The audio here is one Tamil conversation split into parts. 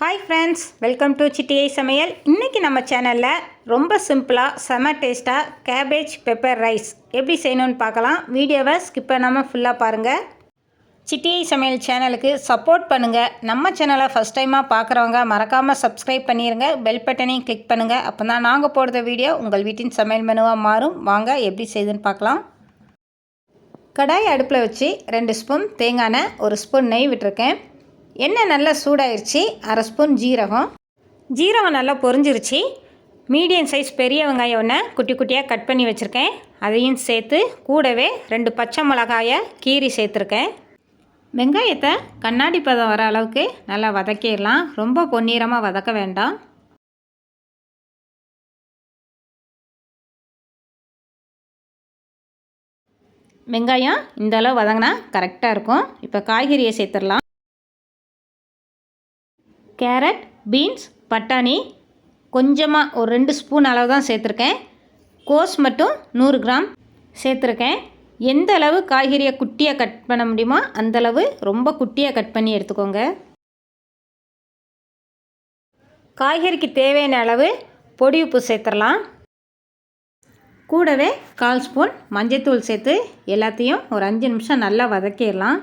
ஹாய் ஃப்ரெண்ட்ஸ், வெல்கம் டு சிட்டியை சமையல். இன்றைக்கி நம்ம சேனலில் ரொம்ப சிம்பிளாக செம டேஸ்ட்டாக கேபேஜ் பெப்பர் ரைஸ் எப்படி செய்யணும்னு பார்க்கலாம். வீடியோவை ஸ்கிப் பண்ணாமல் ஃபுல்லாக பாருங்கள். சிட்டியை சமையல் சேனலுக்கு சப்போர்ட் பண்ணுங்கள். நம்ம சேனலை ஃபஸ்ட் டைமாக பார்க்குறவங்க மறக்காமல் சப்ஸ்கிரைப் பண்ணிடுங்க. பெல் பட்டனையும் கிளிக் பண்ணுங்கள். அப்போ தான் நாங்கள் போடுற வீடியோ உங்கள் வீட்டின் சமையல் மெனுவாக மாறும். வாங்க எப்படி செய்யுதுன்னு பார்க்கலாம். கடாய் அடுப்பில் வச்சு 2 ஸ்பூன் தேங்காய் எண்ணெய், 1 ஸ்பூன் நெய் விட்டுருக்கேன். எண்ணெய் நல்லா சூடாயிருச்சு. 1/2 ஸ்பூன் ஜீரகம் நல்லா பொரிஞ்சிருச்சு. மீடியம் சைஸ் பெரிய வெங்காயம் ஒன்று குட்டி குட்டியாக கட் பண்ணி வச்சுருக்கேன். அதையும் சேர்த்து கூடவே 2 பச்சை மிளகாயை கீரி சேர்த்துருக்கேன். வெங்காயத்தை கண்ணாடி பதம் வர அளவுக்கு நல்லா வதக்கிடலாம். ரொம்ப பொன்னிறமாக வதக்க வேண்டாம். வெங்காயம் இந்த அளவு வதங்கினா கரெக்டாக இருக்கும். இப்போ காய்கறியை சேர்த்துடலாம். கேரட், பீன்ஸ், பட்டாணி கொஞ்சமாக ஒரு 2 ஸ்பூன் அளவு தான் சேர்த்துருக்கேன். கோஸ் மட்டும் 100 கிராம் சேர்த்துருக்கேன். எந்த அளவு காய்கறியை குட்டியாக கட் பண்ண முடியுமோ அந்தளவு ரொம்ப குட்டியாக கட் பண்ணி எடுத்துக்கோங்க. காய்கறிக்கு தேவையான அளவு பொடி உப்பு சேர்த்துடலாம். கூடவே 1/4 ஸ்பூன் மஞ்சள்தூள் சேர்த்து எல்லாத்தையும் ஒரு 5 நிமிஷம் நல்லா வதக்கிடலாம்.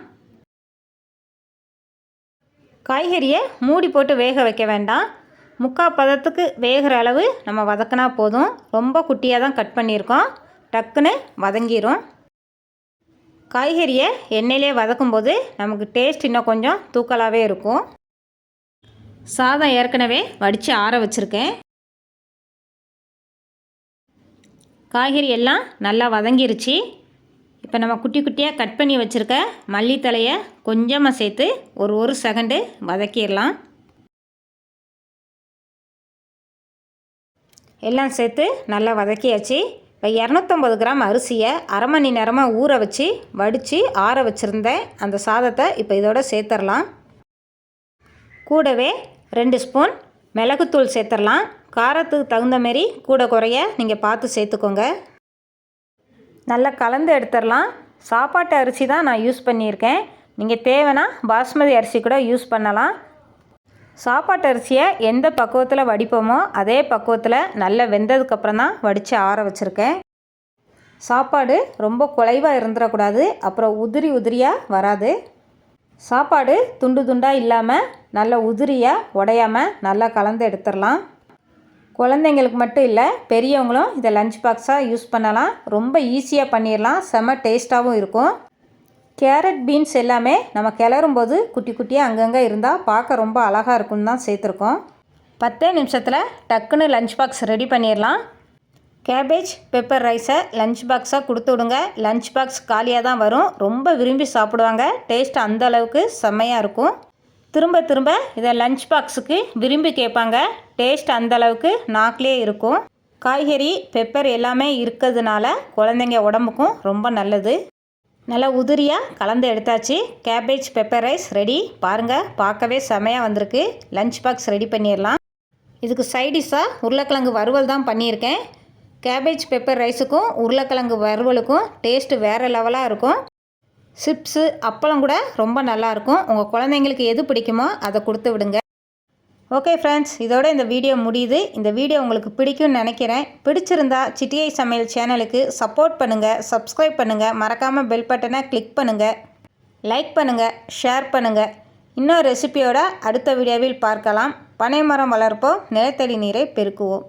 காய்கறியை மூடி போட்டு வேக வைக்க வேண்டாம். 3/4 பதத்துக்கு வேகிற அளவு நம்ம வதக்கினா போதும். ரொம்ப குட்டியாக தான் கட் பண்ணியிருக்கோம். டக்குன்னு வதங்கிடும். காய்கறியை எண்ணெயிலே வதக்கும்போது நமக்கு டேஸ்ட் இன்னும் கொஞ்சம் தூக்கலாகவே இருக்கும். சாதம் ஏற்கனவே வடித்து ஆற வச்சுருக்கேன். காய்கறி எல்லாம் நல்லா வதங்கிருச்சு. இப்போ நம்ம குட்டி குட்டியாக கட் பண்ணி வச்சுருக்க மல்லித்தலையை கொஞ்சமாக சேர்த்து ஒரு செகண்டு வதக்கிடலாம். எல்லாம் சேர்த்து நல்லா வதக்கியாச்சு. இப்போ 250 கிராம் அரிசியை 1/2 மணி நேரமாக ஊற வச்சு வடித்து ஆற வச்சுருந்தேன். அந்த சாதத்தை இப்போ இதோட சேர்த்துடலாம். கூடவே 2 ஸ்பூன் மிளகுத்தூள் சேர்த்துடலாம். காரத்துக்கு தகுந்த மாரி கூட குறைய நீங்கள் பார்த்து சேர்த்துக்கோங்க. நல்லா கலந்து எடுத்துடலாம். சாப்பாட்டு அரிசி தான் நான் யூஸ் பண்ணியிருக்கேன். நீங்கள் தேவைன்னா பாஸ்மதி அரிசி கூட யூஸ் பண்ணலாம். சாப்பாட்டு அரிசியை எந்த பக்குவத்தில் வடிப்போமோ அதே பக்குவத்தில் நல்லா வெந்ததுக்கப்புறம் தான் வடித்து ஆற வச்சுருக்கேன். சாப்பாடு ரொம்ப குலைவாக இருந்துடக்கூடாது, அப்புறம் உதிரி உதிரியாக வராது. சாப்பாடு துண்டு துண்டாக இல்லாமல் நல்லா உதிரியாக உடையாமல் நல்லா கலந்து எடுத்துடலாம். குழந்தைங்களுக்கு மட்டும் இல்லை, பெரியவங்களும் இதை லஞ்ச் பாக்ஸாக யூஸ் பண்ணலாம். ரொம்ப ஈஸியாக பண்ணிடலாம். செம்ம டேஸ்ட்டாகவும் இருக்கும். கேரட், பீன்ஸ் எல்லாமே நம்ம கிளறும் போது குட்டி குட்டியாக அங்கங்கே இருந்தால் பார்க்க ரொம்ப அழகாக இருக்குன்னு தான் சேர்த்துருக்கோம். 10 நிமிஷத்தில் டக்குன்னு லஞ்ச் பாக்ஸ் ரெடி பண்ணிடலாம். கேபேஜ் பெப்பர் ரைஸை லஞ்ச் பாக்ஸாக கொடுத்து விடுங்க. லஞ்ச் பாக்ஸ் காலியாக தான் வரும். ரொம்ப விரும்பி சாப்பிடுவாங்க. டேஸ்ட் அந்த அளவுக்கு செம்மையாக இருக்கும். திரும்ப திரும்ப இதை லஞ்ச் பாக்ஸுக்கு விரும்பி கேட்பாங்க. டேஸ்ட் அந்தளவுக்கு நாக்கிலே இருக்கும். காய்கறி, பெப்பர் எல்லாமே இருக்கிறதுனால குழந்தைங்க உடம்புக்கும் ரொம்ப நல்லது. நல்லா உதிரியாக கலந்து எடுத்தாச்சு. Cabbage pepper rice ready. பாருங்கள், பார்க்கவே செமையாக வந்திருக்கு. லஞ்ச் பாக்ஸ் ரெடி பண்ணிடலாம். இதுக்கு சைடிஷாக உருளைக்கிழங்கு வறுவல் தான் பண்ணியிருக்கேன். கேபேஜ் பெப்பர் ரைஸுக்கும் உருளைக்கிழங்கு வறுவலுக்கும் டேஸ்ட்டு வேறு லெவலாக இருக்கும். சிப்ஸு, அப்பளம் கூட ரொம்ப நல்லாயிருக்கும். உங்கள் குழந்தைங்களுக்கு எது பிடிக்குமோ அதை கொடுத்து விடுங்க. ஓகே ஃப்ரெண்ட்ஸ், இதோட இந்த வீடியோ முடியுது. இந்த வீடியோ உங்களுக்கு பிடிக்கும்னு நினைக்கிறேன். பிடிச்சிருந்தா சிட்டியை சமையல் சேனலுக்கு சப்போர்ட் பண்ணுங்கள், சப்ஸ்கிரைப் பண்ணுங்கள், மறக்காமல் பெல் பட்டனை கிளிக் பண்ணுங்கள், லைக் பண்ணுங்கள், ஷேர் பண்ணுங்கள். இன்னொரு ரெசிபியோட அடுத்த வீடியோவில் பார்க்கலாம். பனைமரம் வளர்ப்போம், நிலத்தடி நீரை பெருக்குவோம்.